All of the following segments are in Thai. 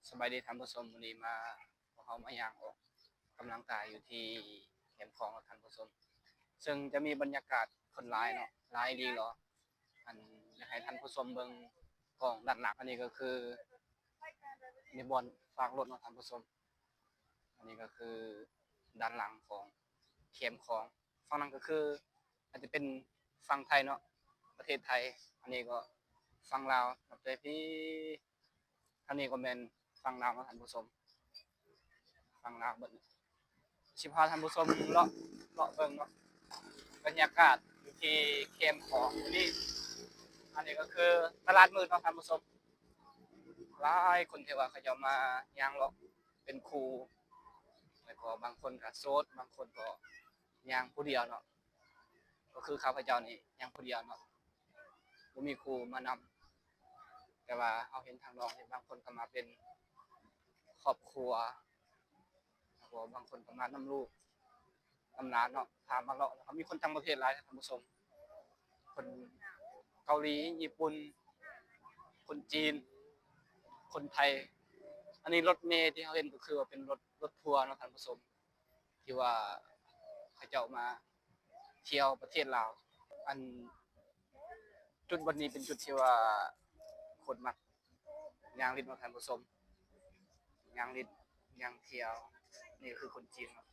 สบายดีท่านผู้ชมวันนี้มาพวกเขามาย่างออกกำลังกายอยู่ที่แคมป์ของท่านผู้ชมซึ่งจะมีบรรยากาศคนร้ายเนาะร้ายดีเหรออันอยากให้ท่านผู้ชมเบิ่งกองด้านหลังอันนี้ก็คือมีบอลฝากรถเนาะท่านผู้ชมอันนี้ก็คือด้านหลังของแคมป์ของฝั่งนั้นก็คืออาจจะเป็นฝั่งไทยเนาะประเทศไทยอันนี้ก็ฝั่งลาวกับใจพี่อันนี้ก็เป็นฝั่งลาวเนาะท่านผู้ชมฝั่งลาวเบิ่งสิพาท่านผู้ชมเลาะเบิ่งเนาะบรรยากาศอยู่ที่แคมป์ของนี่อันนี้ก็คือตลาดมืดเนาะท่านผู้ชมหลายคนที่ว่าเขาจะมาย่างเลาะเป็นครูแล้วก็บางคนก็โสดบางคนก็ย่างผู้เดียวเนาะก็คือข้าพเจ้านี่ย่างผู้เดียวเนาะบ่มีครูมานำแต่ว่าเขาเห็นทางน้องที่บางคนก็มาเป็นครอบครัวบางคนก็มานำลูกนำหลานเนาะพามาเลาะเขามีคนต่างประเทศหลายท่านผู้ชมคนเกาหลีญี่ปุ่นคนจีนคนไทยอันนี้รถเมล์ที่เขาเห็นก็คือว่าเป็นรถทัวร์เนาะท่านผู้ชมที่ว่าเขาเจ้ามาเที่ยวประเทศลาวอันจุดวันนี้เป็นจุดที่ว่าคนมักย่างลิ้นเนาะท่านผู้ชมย่างลิ้นย่างเที่ยวนี่คือคนจีนเนาะ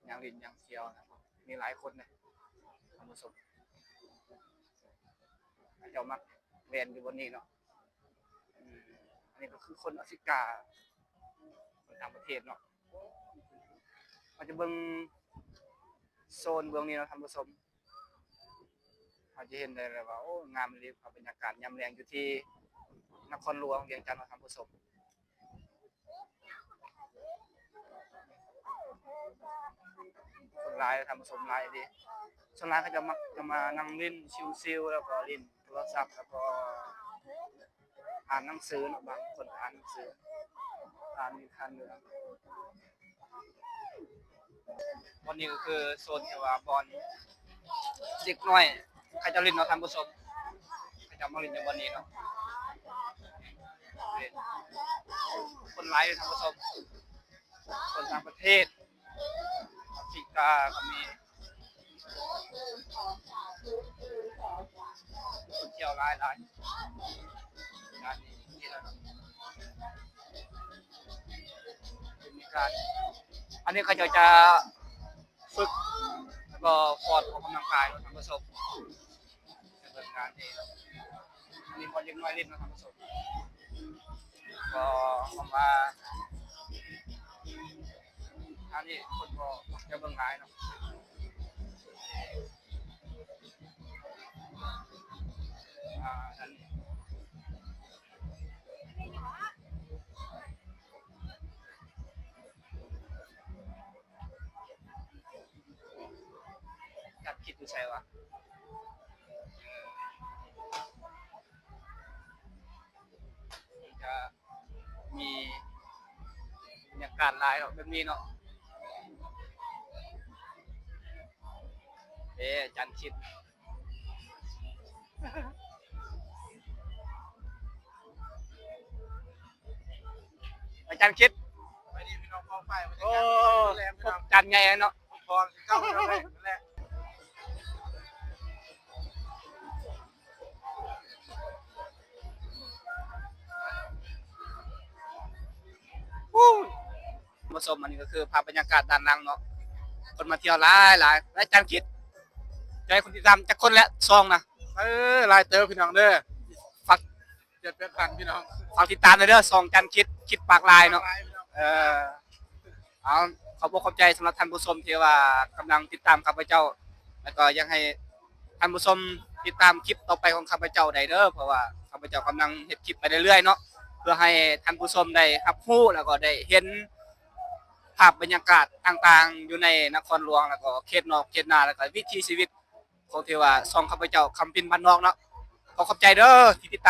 ย่างลิ้นย่างเที่ยวนะครับมีหลายคนเลยท่านผู้ชมเขาเจ้ามักแวนอยู่บนนี้เนาะอันนี้ก็คือคนแอฟริกาคนต่างประเทศเนาะเราจะเบิ่งโซนเบื้องนี้เนาะท่านผู้ชมเราจะเห็นได้เลยว่าโอ้งามเลยบรรยากาศยามแลงอยู่ที่นครหลวงเวียงจันทร์เนาะท่านผู้ชมคนร้ายท่านผู้ชมร้ายดีส่วนร้ายเขาจะมักจะมานั่งเล่นชิลๆแล้วก็เล่นโทรศัพท์แล้วก็อ่านหนังสือเนาะบางคนอ่านหนังสืออ่านนิทานเรื่องวันนี้ก็คือโซนที่ว่าบอลเด็กน้อยใครจะเล่นเนาะท่านผู้ชมใครจะมาเล่นในวันนี้เนาะคนไลฟ์ท่านผู้ชมคนต่างประเทศแอฟริกาก็มีคนเที่ยวหลายงานนี้แล้วเนาะมีการอันนี้เขาจะฝึกแล้วก็ฟอร์ดออกกำลังกายท่านผู้ชมในเรื่องงานนี้อันนี้คนยังน้อยเล่นนะท่านผู้ชมก็ออกมาอันนี้คนก็จะเบิ่งหลายเนาะอันนี้จัดคิดดูใช่วะจะมีบรรยากาศหลายเนาะแบบนี้เนาะจันคิดอาจารย์คิดไปดีพี่น้องกองไฟมันจะ โอ้ แรงพี่น้อง จันไงเนาะ พอเข้าไปแล้วนั่นแหละผสมอันนี้ก็คือภาพบรรยากาศด้านหลังเนาะคนมาเที่ยวหลายและอาจารย์คิดใจคนติดตามจากคนและซองนะลายเต๋อพี่น้องเด้อฝาก 7,000พี่น้อง ฝากติดตามเลยเด้อซองจันคิดปากลายเนาะเอาขอบใจสำหรับท่านผู้ชมที่ว่ากำลังติดตามข้าพเจ้าแล้วก็ยังให้ท่านผู้ชมติดตามคลิปต่อไปของข้าพเจ้าได้เด้อเพราะว่าข้าพเจ้ากำลังเฮ็ดคลิปไปเรื่อยๆเนาะเพื่อให้ท่านผู้ชมได้รับรู้แล้วก็ได้เห็นภาพบรรยากาศต่างๆอยู่ในนครหลวงแล้วก็เขตนอกเขตนาแล้วก็วิถีชีวิตของที่ว่าซองข้าพเจ้าคำพินบ้านนอกเนาะขอบใจเด้อที่ติดตาม